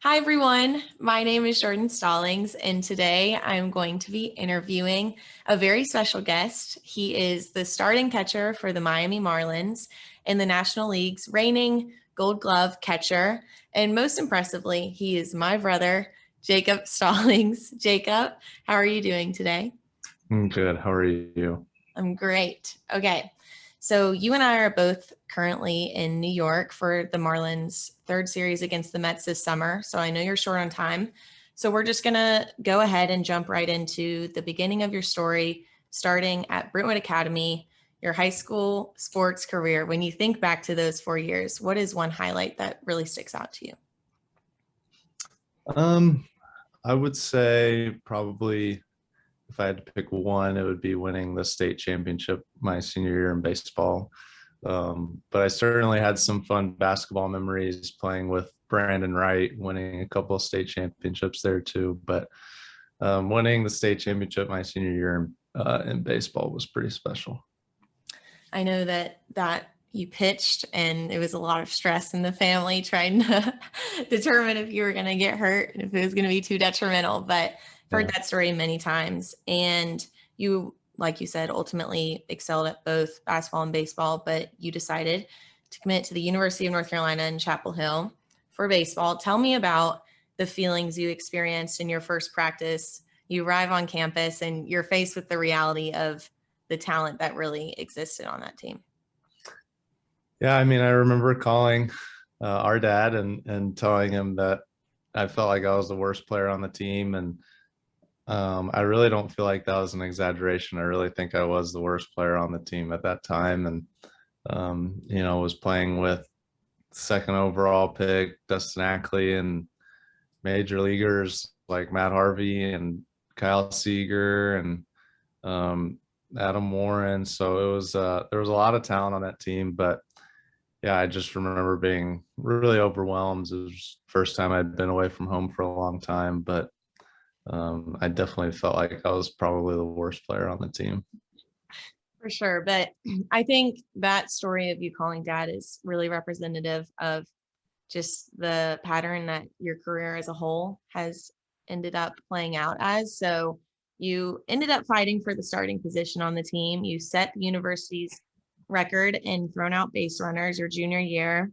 Hi, everyone. My name is Jordyn Stallings, and today I'm going to be interviewing a very special guest. He is the starting catcher for the Miami Marlins in the National League's reigning Gold Glove catcher. And most impressively, he is my brother, Jacob Stallings. Jacob, how are you doing today? I'm good. How are you? I'm great. Okay. So you and I are both currently in New York for the Marlins' third series against the Mets this summer. So I know you're short on time. So we're just going to go ahead and jump right into the beginning of your story, starting at Brentwood Academy, your high school sports career. When you think back to those 4 years, what is one highlight that really sticks out to you? Um, I would say probably if I had to pick one, it would be winning the state championship my senior year in baseball. But I certainly had some fun basketball memories playing with Brandon Wright, winning a couple of state championships there too. But winning the state championship my senior year in baseball was pretty special. I know that you pitched and it was a lot of stress in the family trying to determine if you were going to get hurt and if it was going to be too detrimental. But I've heard Yeah. that story many times. And you, like you said, ultimately excelled at both basketball and baseball, but you decided to commit to the University of North Carolina in Chapel Hill for baseball. Tell me about the feelings you experienced in your first practice. You arrive on campus and you're faced with the reality of the talent that really existed on that team. Yeah, I mean, I remember calling our dad and telling him that I felt like I was the worst player on the team, and I really don't feel like that was an exaggeration. I really think I was the worst player on the team at that time, and was playing with second overall pick Dustin Ackley and major leaguers like Matt Harvey and Kyle Seager and um, Adam Warren. So it was there was a lot of talent on that team, but yeah, I just remember being really overwhelmed. It was the first time I'd been away from home for a long time, but I definitely felt like I was probably the worst player on the team. For sure. But I think that story of you calling dad is really representative of just the pattern that your career as a whole has ended up playing out as. So you ended up fighting for the starting position on the team. You set the university's record in thrown out base runners your junior year.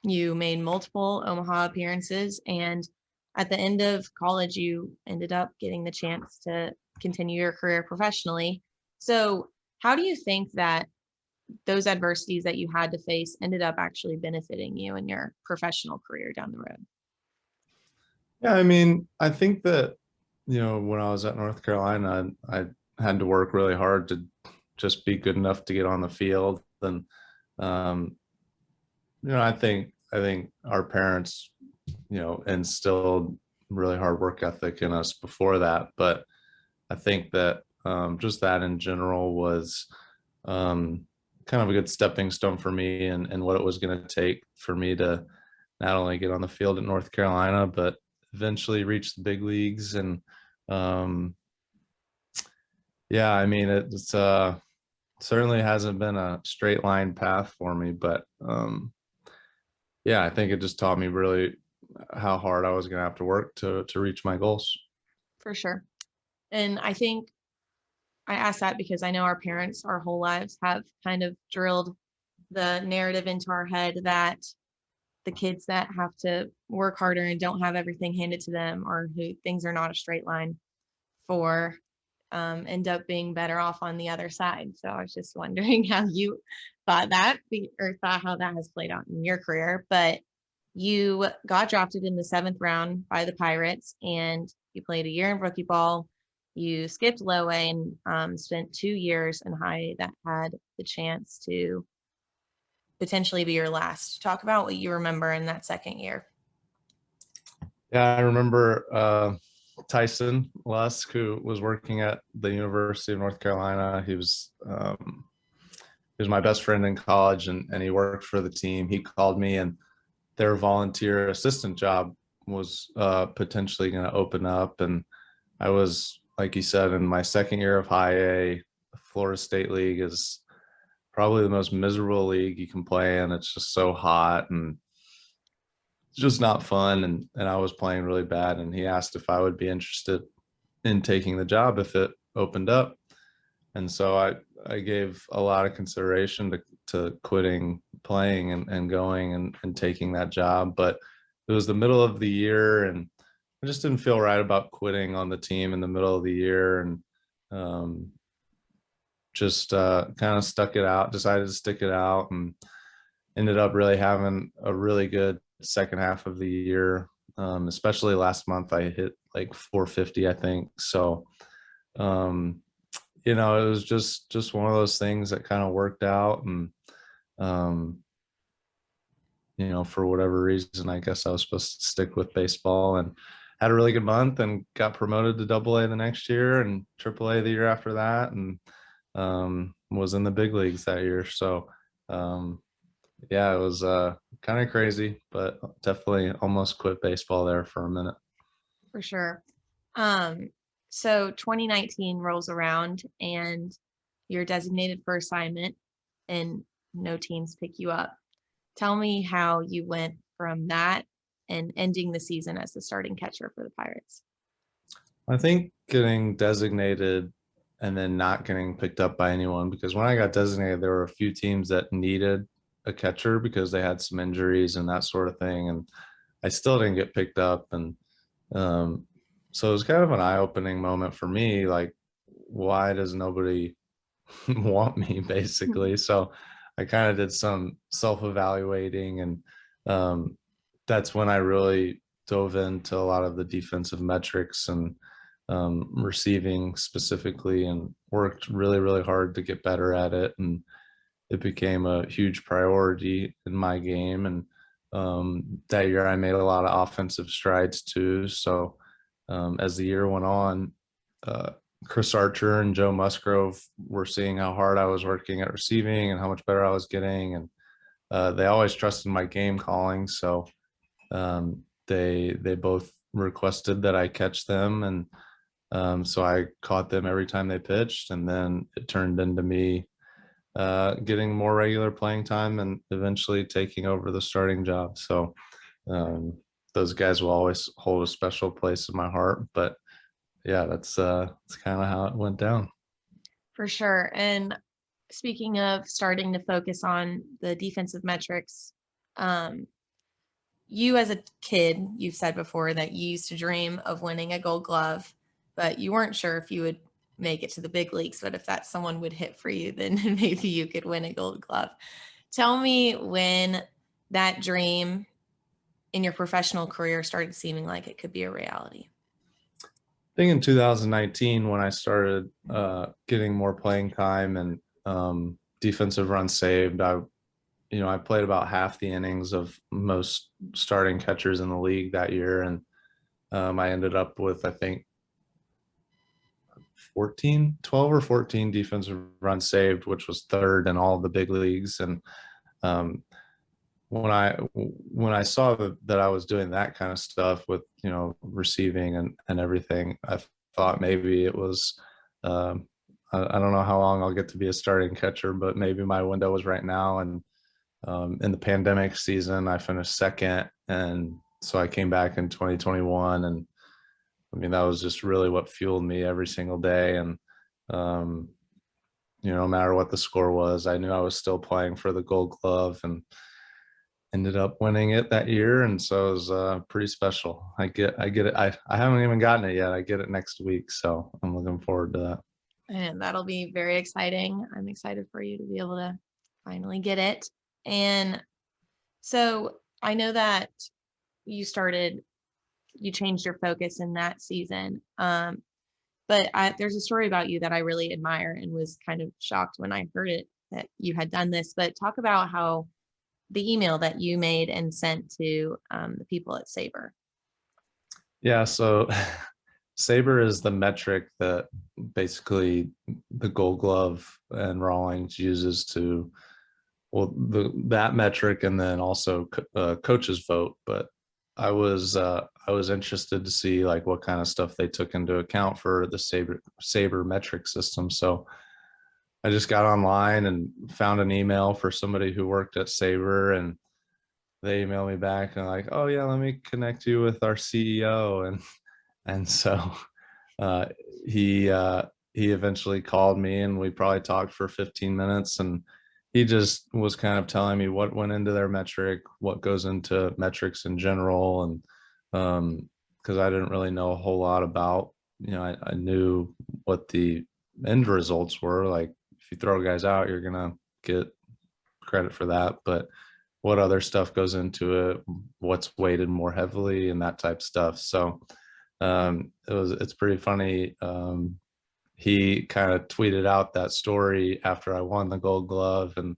You made multiple Omaha appearances, and at the end of college, you ended up getting the chance to continue your career professionally. So, how do you think that those adversities that you had to face ended up actually benefiting you in your professional career down the road? Yeah, I mean, I think that, when I was at North Carolina, I had to work really hard to just be good enough to get on the field. And, um, I think our parents, instilled really hard work ethic in us before that. But I think that just that in general was um, kind of a good stepping stone for me and what it was going to take for me to not only get on the field at North Carolina, but eventually reach the big leagues. And um, yeah, I mean, it's certainly hasn't been a straight line path for me, but yeah, I think it just taught me really how hard I was going to have to work to reach my goals. For sure. And I think I ask that because I know our parents, our whole lives, have kind of drilled the narrative into our head that the kids that have to work harder and don't have everything handed to them or who things are not a straight line for end up being better off on the other side. So I was just wondering how you thought that or thought how that has played out in your career. But you got drafted in the seventh round by the Pirates and you played a year in rookie ball. You skipped low A and spent 2 years in high that had the chance to potentially be your last. Talk about what you remember in that second year. Yeah, I remember Tyson Lusk, who was working at the University of North Carolina. He was my best friend in college, and he worked for the team. He called me, and their volunteer assistant job was potentially going to open up, and I was, like you said, in my second year of high A. The Florida State League is probably the most miserable league you can play in. It's just so hot and just not fun. And I was playing really bad. And he asked if I would be interested in taking the job if it opened up. And so I gave a lot of consideration to quitting playing and going and taking that job. But it was the middle of the year, and I just didn't feel right about quitting on the team in the middle of the year. And um, just kind of stuck it out, decided to stick it out, and ended up really having a really good second half of the year. Especially last month, I hit like 450, I think. So, um, it was just one of those things that kind of worked out. And, um, for whatever reason, I guess I was supposed to stick with baseball, and had a really good month and got promoted to Double A the next year and Triple A the year after that. And was in the big leagues that year. So, yeah, it was kind of crazy, but definitely almost quit baseball there for a minute. For sure. Um, so 2019 rolls around and you're designated for assignment and no teams pick you up. Tell me how you went from that and ending the season as the starting catcher for the Pirates. I think getting designated and then not getting picked up by anyone, because when I got designated, there were a few teams that needed a catcher because they had some injuries and that sort of thing. And I still didn't get picked up. And so it was kind of an eye-opening moment for me. Like, why does nobody want me, basically? So I kind of did some self-evaluating, and that's when I really dove into a lot of the defensive metrics and receiving specifically, and worked really, really hard to get better at it. And it became a huge priority in my game. And that year I made a lot of offensive strides too. So as the year went on, uh, Chris Archer and Joe Musgrove were seeing how hard I was working at receiving and how much better I was getting. And they always trusted my game calling. So they both requested that I catch them. And so I caught them every time they pitched. And then it turned into me getting more regular playing time and eventually taking over the starting job. So um, those guys will always hold a special place in my heart. But yeah, that's kind of how it went down. For sure. And speaking of starting to focus on the defensive metrics, um, you as a kid, you've said before that you used to dream of winning a gold glove, but you weren't sure if you would make it to the big leagues. But if that someone would hit for you, then maybe you could win a gold glove. Tell me when that dream in your professional career started seeming like it could be a reality. I think in 2019, when I started getting more playing time and defensive runs saved, I played about half the innings of most starting catchers in the league that year. And I ended up with, I think, 12 or 14 defensive runs saved, which was third in all of the big leagues. And um, when I saw that I was doing that kind of stuff with, receiving and everything, I thought maybe it was, I don't know how long I'll get to be a starting catcher, but maybe my window was right now. And in the pandemic season, I finished second. And so I came back in 2021. And I mean, that was just really what fueled me every single day. And, no matter what the score was, I knew I was still playing for the gold glove, and ended up winning it that year. And so it was pretty special. I get it. I haven't even gotten it yet. I get it next week. So I'm looking forward to that. And that'll be very exciting. I'm excited for you to be able to finally get it. And so I know that you changed your focus in that season. But there's a story about you that I really admire and was kind of shocked when I heard it that you had done this. But talk about how the email that you made and sent to the people at Sabre. Yeah. So Sabre is the metric that basically the Gold Glove and Rawlings uses to, well, that metric, and then also coaches vote. But I was interested to see like what kind of stuff they took into account for the Sabre metric system. So I just got online and found an email for somebody who worked at Sabre, and they email me back and like, oh yeah, let me connect you with our CEO. And so uh, he he eventually called me, and we probably talked for 15 minutes, and he just was kind of telling me what went into their metric, what goes into metrics in general. And because I didn't really know a whole lot about, I knew what the end results were. Like, if you throw guys out, you're gonna get credit for that, but what other stuff goes into it, what's weighted more heavily, and that type of stuff. So it's pretty funny. He kind of tweeted out that story after I won the Gold Glove, and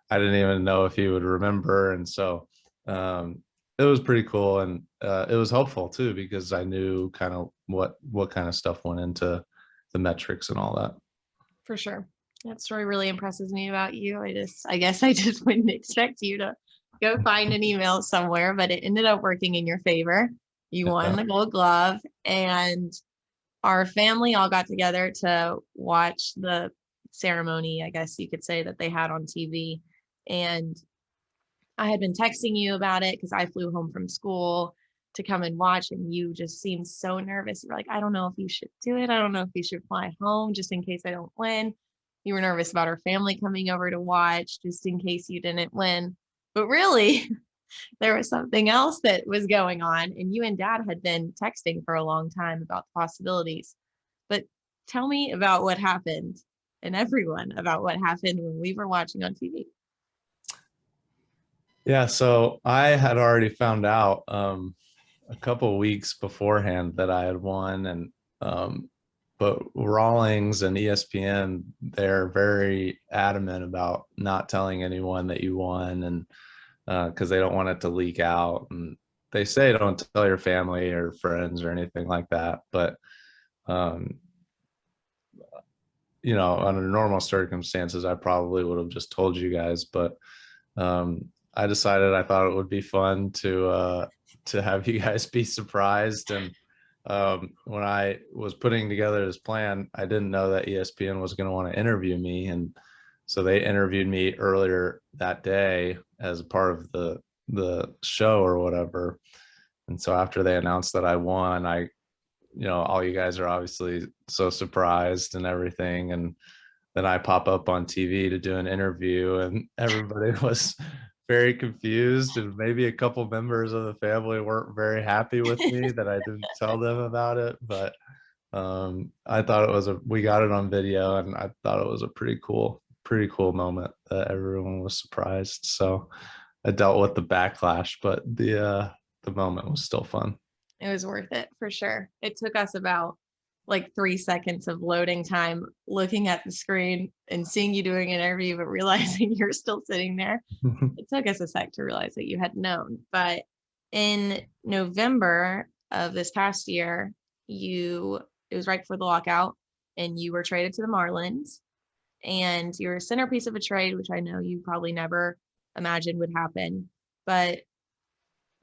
I didn't even know if he would remember. And so it was pretty cool, and it was helpful too, because I knew kind of what kind of stuff went into the metrics and all that. For sure. That story really impresses me about you. I guess I just wouldn't expect you to go find an email somewhere, but it ended up working in your favor. You won Yeah. the Gold Glove, and our family all got together to watch the ceremony, I guess you could say, that they had on TV. And I had been texting you about it because I flew home from school to come and watch, and you just seemed so nervous. You were like, I don't know if you should do it. I don't know if you should fly home just in case I don't win. You were nervous about our family coming over to watch just in case you didn't win. But really, there was something else that was going on, and you and dad had been texting for a long time about the possibilities. But tell me about what happened, and everyone about what happened when we were watching on TV. Yeah, so I had already found out a couple of weeks beforehand that I had won, and but Rawlings and ESPN, they're very adamant about not telling anyone that you won, and because they don't want it to leak out. And they say don't tell your family or friends or anything like that. But um, under normal circumstances, I probably would have just told you guys. But I decided I thought it would be fun to have you guys be surprised. And when I was putting together this plan, I didn't know that ESPN was going to want to interview me, and so they interviewed me earlier that day as a part of the show or whatever. And so after they announced that I won, all you guys are obviously so surprised and everything, and then I pop up on TV to do an interview, and everybody was very confused, and maybe a couple members of the family weren't very happy with me that I didn't tell them about it. But I thought we got it on video, and I thought it was a pretty cool moment that everyone was surprised. So I dealt with the backlash, but the moment was still fun. It was worth it for sure. It took us about like 3 seconds of loading time looking at the screen and seeing you doing an interview, but realizing you're still sitting there. It took us a sec to realize that you had known. But in November of this past year, it was right before the lockout, and you were traded to the Marlins, and you're a centerpiece of a trade, which I know you probably never imagined would happen. But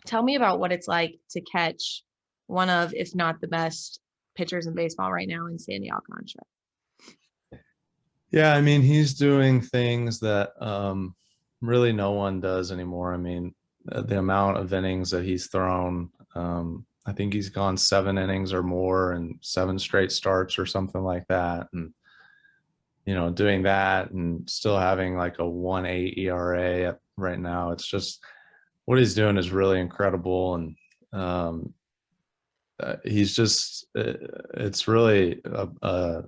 tell me about what it's like to catch one of, if not the best pitchers in baseball right now in Sandy Alcantara. Yeah, I mean, he's doing things that really no one does anymore. I mean, the amount of innings that he's thrown, I think he's gone 7 innings or more and 7 straight starts or something like that. And, doing that and still having like a 1.8 ERA right now, it's just what he's doing is really incredible. And he's just, it's really a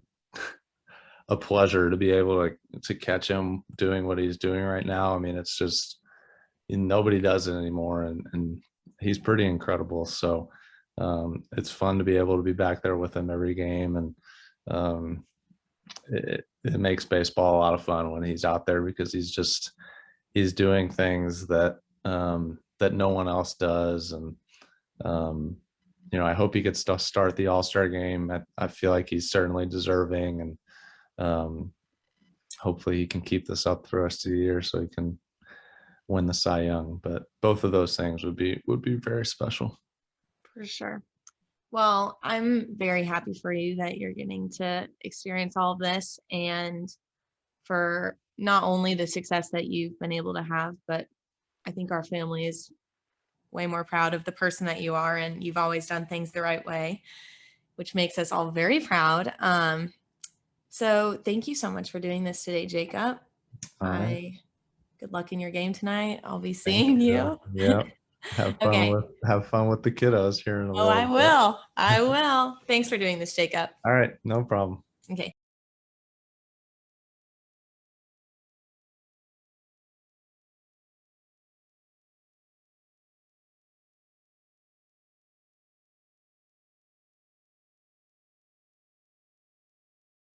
pleasure to be able to catch him doing what he's doing right now. I mean, it's just nobody does it anymore, and he's pretty incredible. So it's fun to be able to be back there with him every game, and it makes baseball a lot of fun when he's out there, because he's doing things that that no one else does. And I hope he gets to start the All-Star game. I feel like he's certainly deserving, and hopefully he can keep this up for the rest of the year so he can win the Cy Young. But both of those things would be very special. For sure. Well, I'm very happy for you that you're getting to experience all of this, and for not only the success that you've been able to have, but I think our family is way more proud of the person that you are, and you've always done things the right way, which makes us all very proud. So thank you so much for doing this today, Jacob. All right. Good luck in your game tonight. I'll be Thank seeing you. Yeah. Have Okay. fun with the kiddos here in a Oh, little I bit. will. I will. Thanks for doing this, Jacob. All right, no problem. Okay.